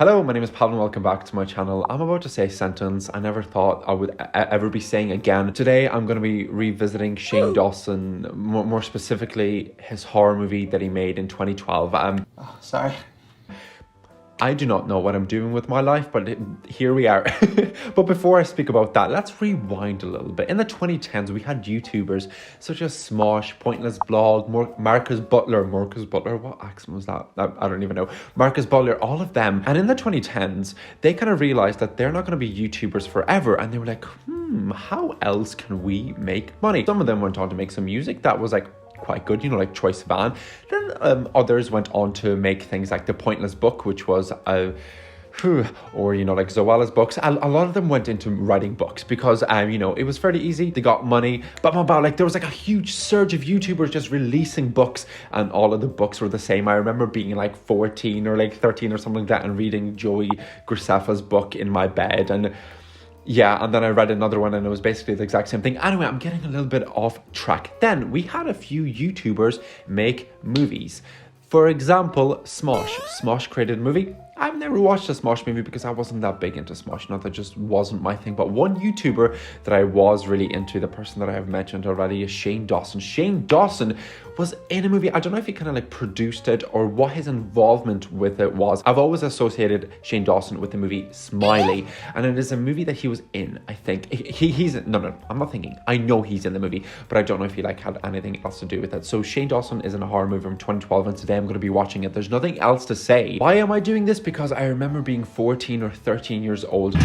Hello, my name is Pavel and welcome back to my channel. I'm about to say a sentence I never thought I would ever be saying again. Today I'm going to be revisiting Shane Dawson, more specifically his horror movie that he made in 2012. Sorry. I do not know what I'm doing with my life, but here we are. But before I speak about that, let's rewind a little bit. In the 2010s, we had YouTubers such as Smosh, Pointless Blog, Marcus Butler, what accent was that? I don't even know. Marcus Butler, all of them. And in the 2010s, they kind of realized that they're not going to be YouTubers forever. And they were like, how else can we make money? Some of them went on to make some music that was like quite good, like Troye Sivan. Then others went on to make things like The Pointless Book, which was or like Zoella's books. A lot of them went into writing books because it was fairly easy. They got money, but like there was like a huge surge of YouTubers just releasing books, and all of the books were the same. I remember being like 14 or like 13 or something like that and reading Joey Graceffa's book in my bed, and then I read another one and it was basically the exact same thing. Anyway, I'm getting a little bit off track. Then we had a few YouTubers make movies. For example, Smosh. Smosh created a movie. I've never watched a Smosh movie because I wasn't that big into Smosh. Not that just wasn't my thing. But one YouTuber that I was really into, the person that I have mentioned already, is Shane Dawson. Shane Dawson was in a movie. I don't know if he kind of like produced it or what his involvement with it was. I've always associated Shane Dawson with the movie Smiley. And it is a movie that he was in, I think. He's no, I'm not thinking. I know he's in the movie, but I don't know if he like had anything else to do with it. So Shane Dawson is in a horror movie from 2012 and today I'm going to be watching it. There's nothing else to say. Why am I doing this? Because I remember being 14 or 13 years old. And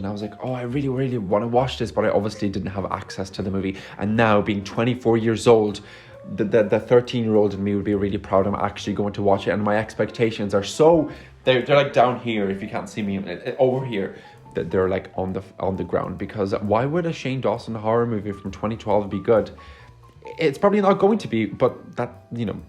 I was like, oh, I really, really want to watch this, but I obviously didn't have access to the movie. And now being 24 years old, the 13-year-old in me would be really proud I'm actually going to watch it. And my expectations are they're like down here, if you can't see me, over here. They're like on the ground, because why would a Shane Dawson horror movie from 2012 be good? It's probably not going to be, but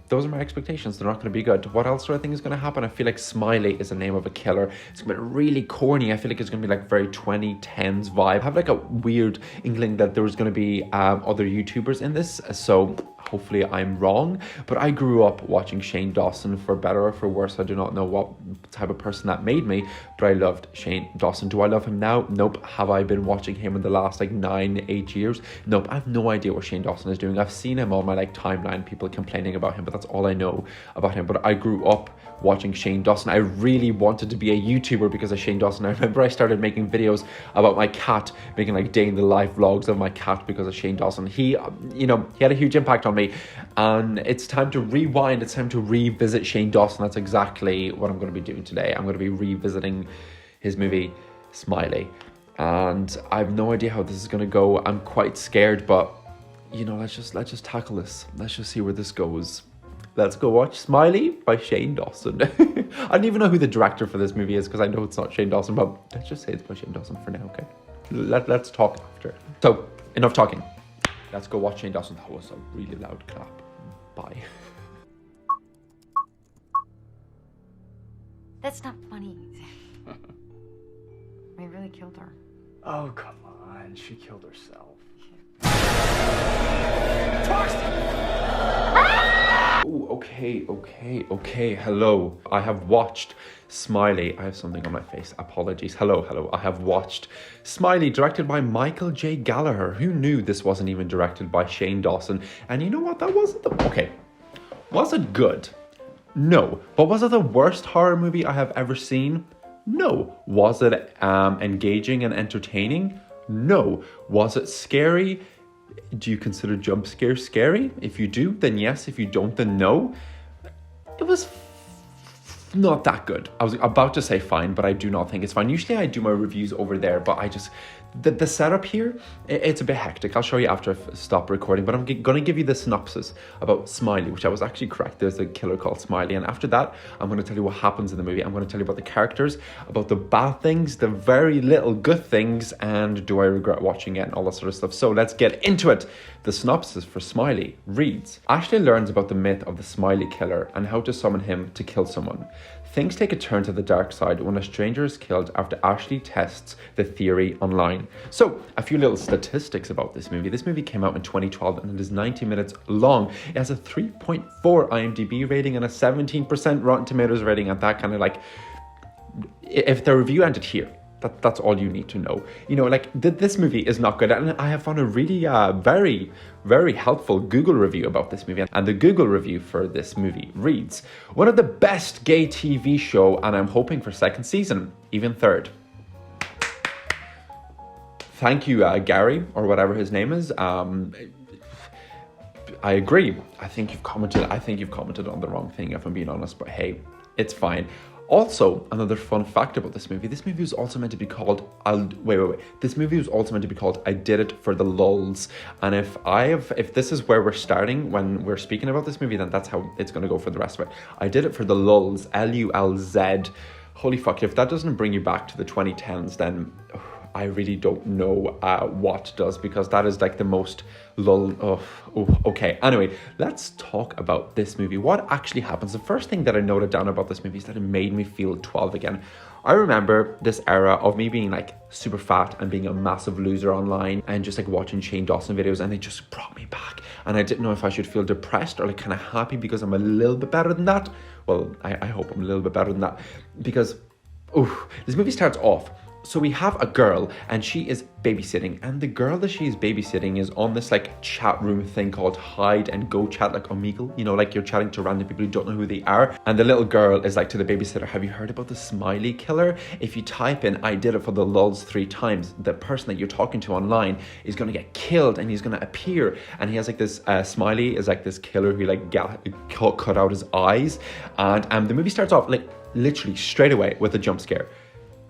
those are my expectations. They're not going to be good. What else do I think is going to happen? I feel like Smiley is the name of a killer. It's going to be really corny. I feel like it's going to be like very 2010s vibe. I have like a weird inkling that there was going to be other YouTubers in this, so hopefully I'm wrong. But I grew up watching Shane Dawson, for better or for worse. I do not know what type of person that made me, but I loved Shane Dawson. Do I love him now? Nope. Have I been watching him in the last like 9-8 years? Nope. I have no idea what Shane Dawson is doing. I've seen him on my like timeline, people complaining about him, but that's all I know about him. But I grew up watching Shane Dawson. I really wanted to be a YouTuber because of Shane Dawson. I remember I started making videos about my cat, making like day in the life vlogs of my cat because of Shane Dawson. He had a huge impact on me, and it's time to rewind. It's time to revisit Shane Dawson. That's exactly what I'm going to be doing today. I'm going to be revisiting his movie Smiley, and I have no idea how this is going to go. I'm quite scared, but let's just tackle this. Let's just see where this goes. Let's go watch Smiley by Shane Dawson. I don't even know who the director for this movie is because I know it's not Shane Dawson, but let's just say it's by Shane Dawson for now, okay? Let's talk after. So, enough talking. Let's go watch Shane Dawson. That was a really loud clap. Bye. That's not funny. I really killed her. Oh, come on. She killed herself. Ooh, okay. Hello. I have watched Smiley. I have something on my face. Apologies. Hello. I have watched Smiley, directed by Michael J. Gallagher. Who knew this wasn't even directed by Shane Dawson? And you know what? That wasn't okay. Was it good? No. But was it the worst horror movie I have ever seen? No. Was it engaging and entertaining? No. Was it scary? Do you consider jump scares scary? If you do, then yes. If you don't, then no. It was not that good. I was about to say fine, but I do not think it's fine. Usually I do my reviews over there, but I just... The setup here, it's a bit hectic. I'll show you after I stop recording, but I'm going to give you the synopsis about Smiley, which I was actually correct. There's a killer called Smiley. And after that, I'm going to tell you what happens in the movie. I'm going to tell you about the characters, about the bad things, the very little good things, and do I regret watching it and all that sort of stuff. So let's get into it. The synopsis for Smiley reads: Ashley learns about the myth of the Smiley killer and how to summon him to kill someone. Things take a turn to the dark side when a stranger is killed after Ashley tests the theory online. going. So, a few little statistics about this movie. This movie came out in 2012 and it is 90 minutes long. It has a 3.4 IMDb rating and a 17% Rotten Tomatoes rating, and that kind of like, if the review ended here, that's all you need to know. You know, like, this movie is not good. And I have found a really very, very helpful Google review about this movie. And the Google review for this movie reads, one of the best gay TV show, and I'm hoping for second season, even third. Thank you, Gary, or whatever his name is. I agree. I think you've commented on the wrong thing, if I'm being honest, but hey, it's fine. Also, another fun fact about this movie was also meant to be called, This movie was also meant to be called I Did It for the Lulz. And if this is where we're starting when we're speaking about this movie, then that's how it's going to go for the rest of it. I Did It for the Lulz, Lulz. Holy fuck, if that doesn't bring you back to the 2010s, then I really don't know what does, because that is like the most okay. Anyway, let's talk about this movie. What actually happens? The first thing that I noted down about this movie is that it made me feel 12 again. I remember this era of me being like super fat and being a massive loser online and just like watching Shane Dawson videos, and they just brought me back. And I didn't know if I should feel depressed or like kind of happy because I'm a little bit better than that. Well, I hope I'm a little bit better than that, because this movie starts off. So we have a girl and she is babysitting, and the girl that she's babysitting is on this like chat room thing called Hide and Go Chat, like Omegle, you know, like you're chatting to random people who don't know who they are. And the little girl is like to the babysitter, have you heard about the smiley killer? If you type in I did it for the lulz 3 times, the person that you're talking to online is going to get killed and he's going to appear. And he has like this, smiley is like this killer who like cut out his eyes. And the movie starts off like literally straight away with a jump scare.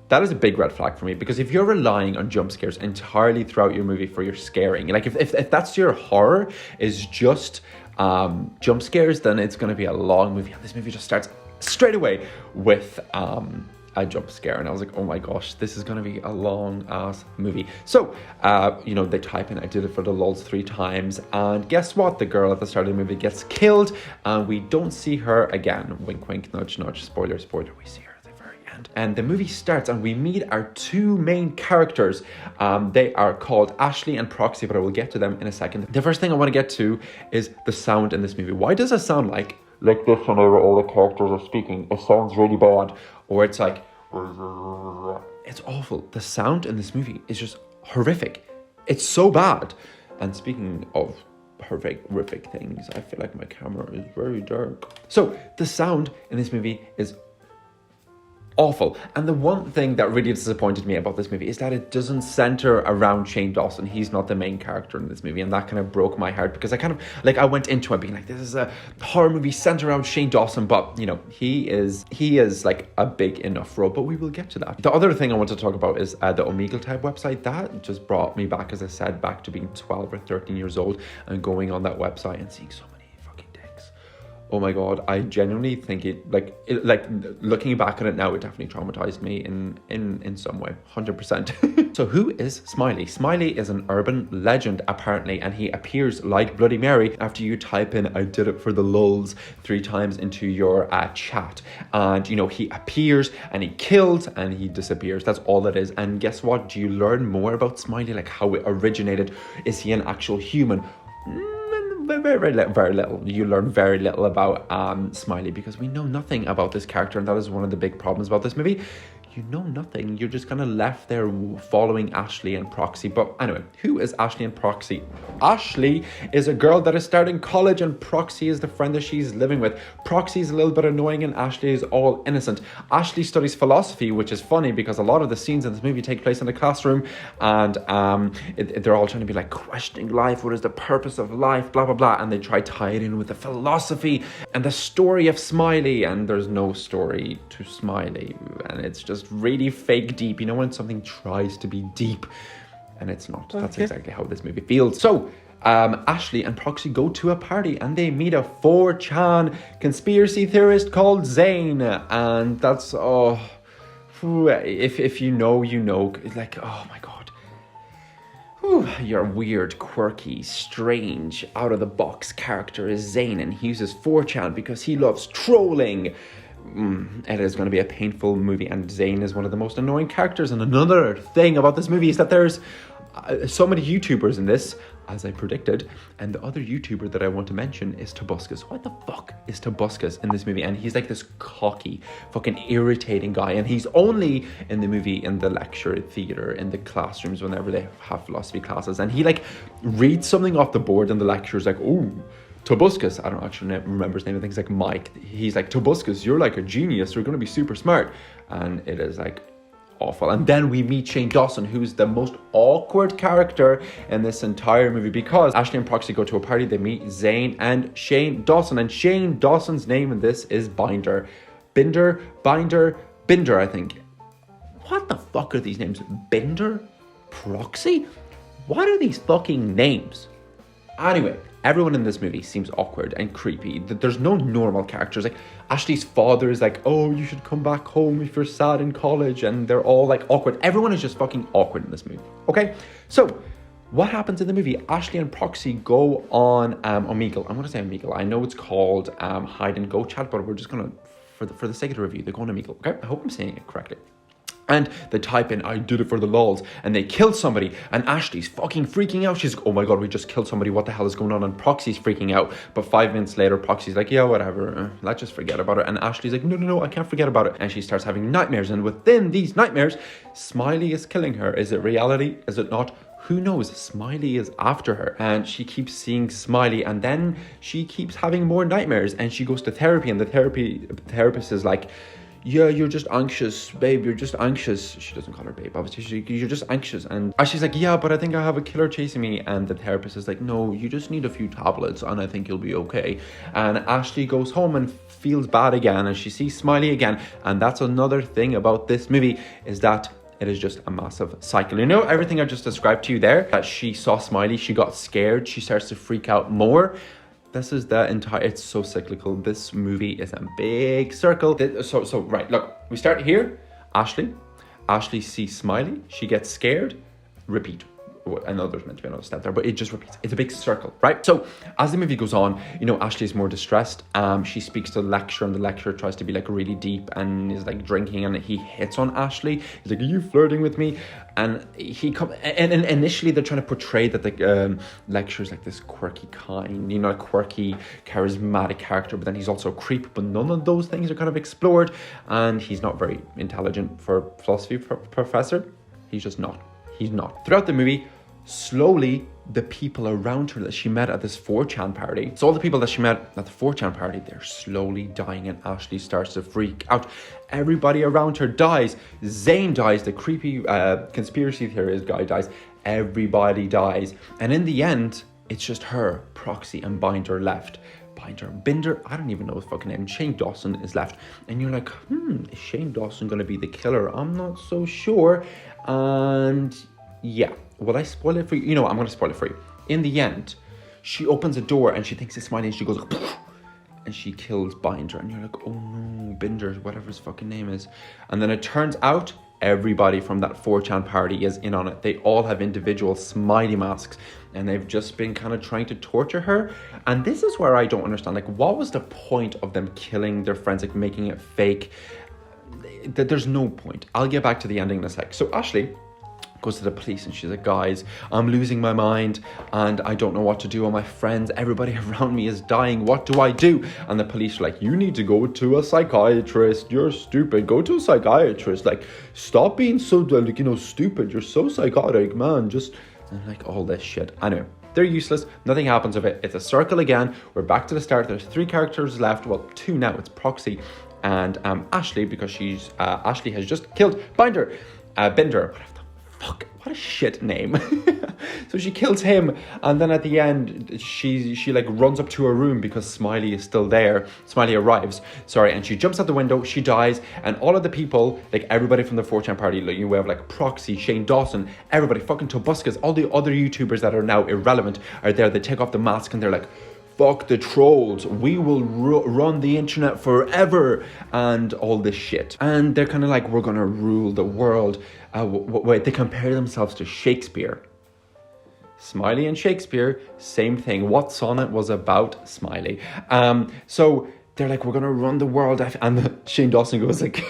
That is a big red flag for me, because if you're relying on jump scares entirely throughout your movie for your scaring, like if that's your horror is just jump scares, then it's going to be a long movie. And this movie just starts straight away with a jump scare, and I was like, oh my gosh, this is going to be a long ass movie. So you know, they type in I did it for the lulz 3 times, and guess what, the girl at the start of the movie gets killed and we don't see her again. Wink wink, nudge nudge, spoiler spoiler, we see her. And the movie starts and we meet our 2 main characters. They are called Ashley and Proxy, but I will get to them in a second. The first thing I want to get to is the sound in this movie. Why does it sound like this whenever all the characters are speaking? It sounds really bad. Or it's like, it's awful. The sound in this movie is just horrific. It's so bad. And speaking of horrific things, I feel like my camera is very dark. So the sound in this movie is awful. And the one thing that really disappointed me about this movie is that it doesn't center around Shane Dawson. He's not the main character in this movie, and that kind of broke my heart, because I kind of like, I went into it being like, this is a horror movie centered around Shane Dawson, but you know, he is like a big enough role, but we will get to that. The other thing I want to talk about is the Omegle Type website. That just brought me back, as I said, back to being 12 or 13 years old and going on that website and seeing so many fucking dicks. Oh my god, I genuinely think it looking back at it now, it definitely traumatized me in some way, 100%. So who is Smiley? Smiley is an urban legend apparently, and he appears like Bloody Mary after you type in I did it for the lulz 3 times into your chat. And you know, he appears and he kills and he disappears. That's all it is. And guess what? Do you learn more about Smiley, like how it originated? Is he an actual human? Very little. You learn very little about Smiley, because we know nothing about this character, and that is one of the big problems about this movie. You know nothing. You're just kind of left there following Ashley and Proxy. But anyway, who is Ashley and Proxy? Ashley is a girl that is starting college, and Proxy is the friend that she's living with. Proxy is a little bit annoying and Ashley is all innocent. Ashley studies philosophy, which is funny because a lot of the scenes in this movie take place in a classroom, and they're all trying to be like questioning life. What is the purpose of life? Blah, blah, blah. And they try to tie it in with the philosophy and the story of Smiley, and there's no story to Smiley, and it's just really fake deep. You know when something tries to be deep and it's not. Okay. That's exactly how this movie feels. So Ashley and Proxy go to a party and they meet a 4chan conspiracy theorist called Zane, and that's if you know, you know. It's like, oh my god, your weird, quirky, strange, out of the box character is Zane, and he uses 4chan because he loves trolling it is going to be a painful movie, and Zayn is one of the most annoying characters. And another thing about this movie is that there's so many YouTubers in this, as I predicted, and the other YouTuber that I want to mention is Tobuscus. What the fuck is Tobuscus in this movie? And he's like this cocky, fucking irritating guy, and he's only in the movie in the lecture theater, in the classrooms whenever they have philosophy classes, and he like reads something off the board in the lectures like, oh, Tobuscus, I don't actually remember his name, I think it's like Mike. He's like, Tobuscus, you're like a genius, you're going to be super smart. And it is like awful. And then we meet Shane Dawson, who's the most awkward character in this entire movie, because Ashley and Proxy go to a party, they meet Zayn and Shane Dawson, and Shane Dawson's name in this is Binder, I think. What the fuck are these names? Binder? Proxy? What are these fucking names? Anyway, everyone in this movie seems awkward and creepy. There's no normal characters. Like, Ashley's father is like, oh, you should come back home if you're sad in college. And they're all like awkward. Everyone is just fucking awkward in this movie. Okay? So, what happens in the movie? Ashley and Proxy go on Omegle. I'm going to say Omegle. I know it's called Hide and Go Chat, but we're just going to, for the sake of the review, they go on Omegle. Okay? I hope I'm saying it correctly. And they type in, I did it for the lols, and they killed somebody, and Ashley's fucking freaking out. She's like, oh my god, we just killed somebody, what the hell is going on? And Proxy's freaking out, but 5 minutes later, Proxy's like, yeah, whatever, let's just forget about it. And Ashley's like, no, I can't forget about it. And she starts having nightmares, and within these nightmares, Smiley is killing her. Is it reality? Is it not? Who knows? Smiley is after her, and she keeps seeing Smiley, and then she keeps having more nightmares, and she goes to therapy, and the therapist is like, yeah, you're just anxious, babe, you're just anxious. She doesn't call her babe, obviously, you're just anxious. And Ashley's like, yeah, but I think I have a killer chasing me. And the therapist is like, no, you just need a few tablets and I think you'll be okay. And Ashley goes home and feels bad again, and she sees Smiley again. And that's another thing about this movie, is that it is just a massive cycle. You know, everything I just described to you there, that she saw Smiley, she got scared, she starts to freak out more. This is the entire, it's so cyclical. This movie is a big circle. So right, look, we start here. Ashley sees Smiley, she gets scared, repeat. I know there's meant to be another step there, but it just repeats. It's a big circle, right? So as the movie goes on, you know, Ashley's more distressed. She speaks to the lecturer, and the lecturer tries to be like really deep and is like drinking, and he hits on Ashley. He's like, are you flirting with me? And and initially they're trying to portray that the lecturer's like this quirky kind, you know, a quirky, charismatic character, but then he's also a creep. But none of those things are kind of explored, and he's not very intelligent for a philosophy professor. He's just not. He's not. Throughout the movie, slowly, the people around her that she met at this 4chan party, so all the people that she met at the 4chan party, they're slowly dying, and Ashley starts to freak out. Everybody around her dies. Zayn dies, the creepy conspiracy theorist guy dies. Everybody dies. And in the end, it's just her, Proxy, and Binder left. Binder, I don't even know his fucking name. Shane Dawson is left. And you're like, is Shane Dawson going to be the killer? I'm not so sure. And yeah, will I spoil it for you? You know, I'm going to spoil it for you. In the end, she opens a door and she thinks it's Smiley, and she goes, and she kills Binder. And you're like, oh no, Binder, whatever his fucking name is. And then it turns out everybody from that 4chan party is in on it. They all have individual smiley masks, and they've just been kind of trying to torture her. And this is where I don't understand, like, what was the point of them killing their friends, like making it fake? There's no point. I'll get back to the ending in a sec. So Ashley goes to the police and she's like, guys, I'm losing my mind and I don't know what to do. All my friends, everybody around me is dying. What do I do? And the police are like, you need to go to a psychiatrist. You're stupid. Go to a psychiatrist. Like, stop being so, like, you know, stupid. You're so psychotic, man. Just, and like, all this shit. Anyway, they're useless. Nothing happens of it. It's a circle again. We're back to the start. There's 3 characters left. Well, 2 now. It's Proxy and Ashley, because she's Ashley has just killed Binder. Binder. Fuck, what a shit name. So she kills him, and then at the end she like runs up to her room because Smiley is still there. Smiley arrives, and she jumps out the window, she dies, and all of the people, like everybody from the 4chan party, like you have like Proxy, Shane Dawson, everybody, fucking Tobuscus, all the other YouTubers that are now irrelevant are there. They take off the mask and they're like, fuck the trolls, we will run the internet forever, and all this shit. And they're kind of like, we're gonna rule the world. Wait, they compare themselves to Shakespeare. Smiley and Shakespeare, same thing. What sonnet was about Smiley? So they're like, we're gonna run the world, and Shane Dawson goes like,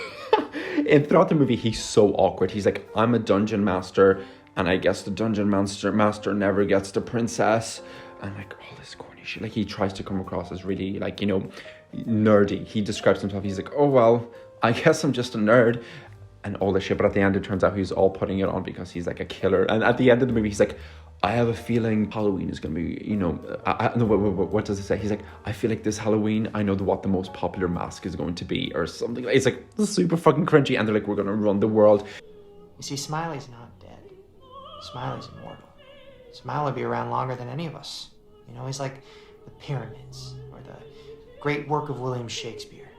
and throughout the movie, he's so awkward. He's like, I'm a dungeon master, and I guess the dungeon master never gets the princess, and like all this corny shit. Like he tries to come across as really like, you know, nerdy. He describes himself, he's like, oh well, I guess I'm just a nerd, and all this shit. But at the end, it turns out he's all putting it on because he's like a killer. And at the end of the movie, he's like, I have a feeling Halloween is going to be, you know, no, what does it say? He's like, I feel like this Halloween, I know what the most popular mask is going to be, or something. It's like super fucking cringy, and they're like, we're going to run the world. You see, Smiley's not dead. Smiley's immortal. Smiley will be around longer than any of us. You know, he's like the pyramids, or the great work of William Shakespeare.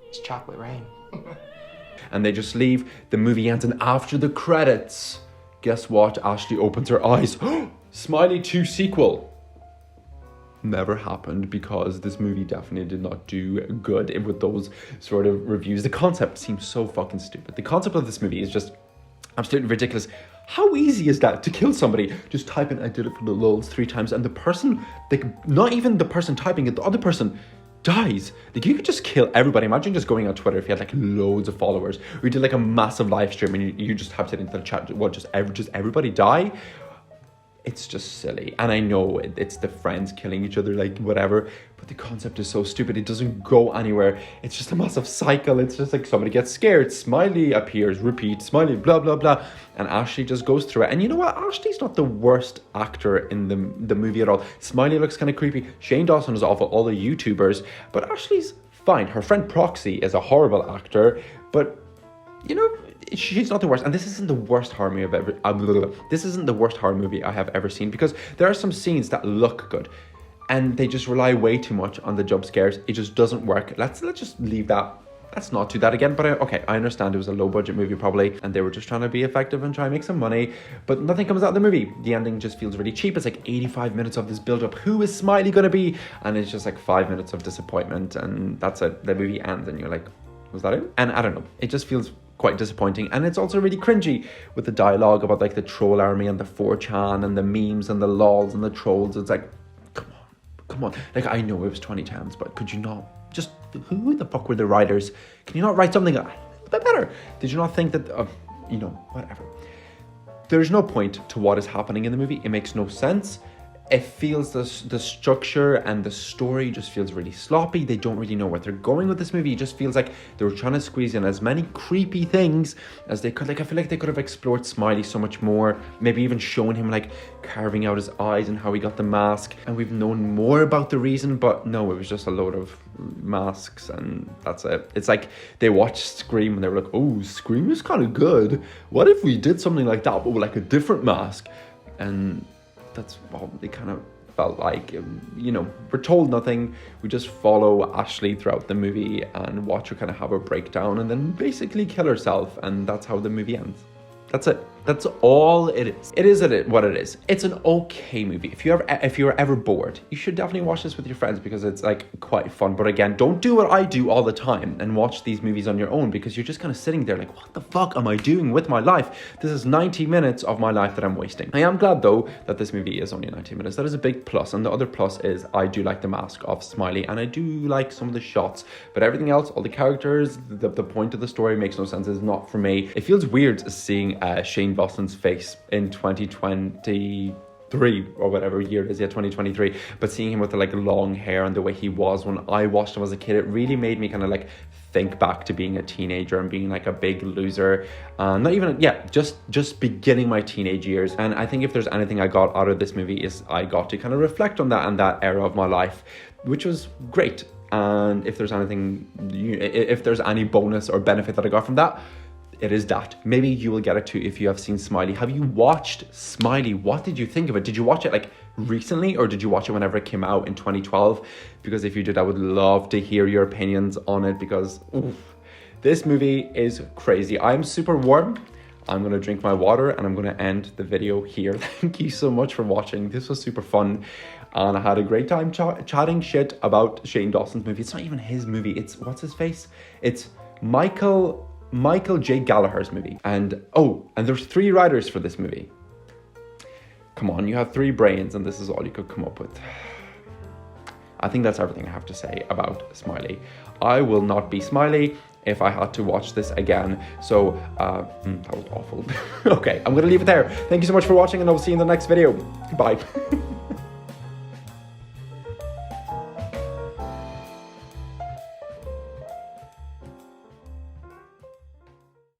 It's Chocolate Rain. And they just leave, the movie ends, and after the credits, guess what? Ashley opens her eyes. Smiley 2 sequel. Never happened, because this movie definitely did not do good with those sort of reviews. The concept seems so fucking stupid. The concept of this movie is just absolutely ridiculous. How easy is that to kill somebody? Just type in, I did it for the lulz 3 times, and the person, like, not even the person typing it, the other person dies. Like, you could just kill everybody. Imagine just going on Twitter if you had like loads of followers, or you did like a massive live stream and you just typed it into the chat, what, just everybody die? It's just silly. And I know it's the friends killing each other, like whatever, but the concept is so stupid. It doesn't go anywhere. It's just a massive cycle. It's just like somebody gets scared, Smiley appears, repeat, Smiley, blah, blah, blah. And Ashley just goes through it. And you know what? Ashley's not the worst actor in the movie at all. Smiley looks kind of creepy. Shane Dawson is awful, all the YouTubers, but Ashley's fine. Her friend Proxy is a horrible actor, but you know, she's not the worst. And this isn't the worst horror movie this isn't the worst horror movie I have ever seen, because there are some scenes that look good and they just rely way too much on the jump scares. It just doesn't work. Let's just leave that. Let's not do that again. But okay, I understand it was a low budget movie probably, and they were just trying to be effective and try and make some money, but nothing comes out of the movie. The ending just feels really cheap. It's like 85 minutes of this build up. Who is Smiley gonna be? And it's just like 5 minutes of disappointment, and that's it. The movie ends and you're like, was that it? And I don't know, it just feels quite disappointing. And it's also really cringy with the dialogue about like the troll army and the 4chan and the memes and the lols and the trolls. It's like, come on. Like, I know it was 2010s, but could you not just, who the fuck were the writers? Can you not write something a little bit better? Did you not think that, you know, whatever. There's no point to what is happening in the movie. It makes no sense. It feels the structure and the story just feels really sloppy. They don't really know where they're going with this movie. It just feels like they were trying to squeeze in as many creepy things as they could. Like, I feel like they could have explored Smiley so much more. Maybe even shown him like carving out his eyes and how he got the mask. And we've known more about the reason, but no, it was just a load of masks and that's it. It's like they watched Scream and they were like, oh, Scream is kind of good. What if we did something like that, but with like a different mask? And that's what it kind of felt like. You know, we're told nothing. We just follow Ashley throughout the movie and watch her kind of have a breakdown and then basically kill herself, and that's how the movie ends. That's it. That's all it is. It is what it is. It's an okay movie. If you're ever bored, you should definitely watch this with your friends because it's like quite fun. But again, don't do what I do all the time and watch these movies on your own, because you're just kind of sitting there like, what the fuck am I doing with my life? This is 90 minutes of my life that I'm wasting. I am glad though that this movie is only 90 minutes. That is a big plus. And the other plus is I do like the mask of Smiley and I do like some of the shots, but everything else, all the characters, the point of the story makes no sense. It's not for me. It feels weird seeing Shane Dawson's face in 2023 or whatever year it is, 2023, but seeing him with the like long hair and the way he was when I watched him as a kid, it really made me kind of like think back to being a teenager and being like a big loser, not even, just beginning my teenage years. And I think if there's anything I got out of this movie is I got to kind of reflect on that and that era of my life, which was great. And if there's anything, if there's any bonus or benefit that I got from that, it is that. Maybe you will get it too if you have seen Smiley. Have you watched Smiley? What did you think of it? Did you watch it like recently, or did you watch it whenever it came out in 2012? Because if you did, I would love to hear your opinions on it, because oof, this movie is crazy. I'm super warm. I'm gonna drink my water and I'm gonna end the video here. Thank you so much for watching. This was super fun. And I had a great time chatting shit about Shane Dawson's movie. It's not even his movie. It's, what's his face? It's Michael J. Gallagher's movie. And there's 3 writers for this movie. Come on, you have 3 brains and this is all you could come up with. I think that's everything I have to say about Smiley. I will not be Smiley if I had to watch this again. So that was awful. Okay, I'm gonna leave it there. Thank you so much for watching, and I'll see you in the next video. Bye.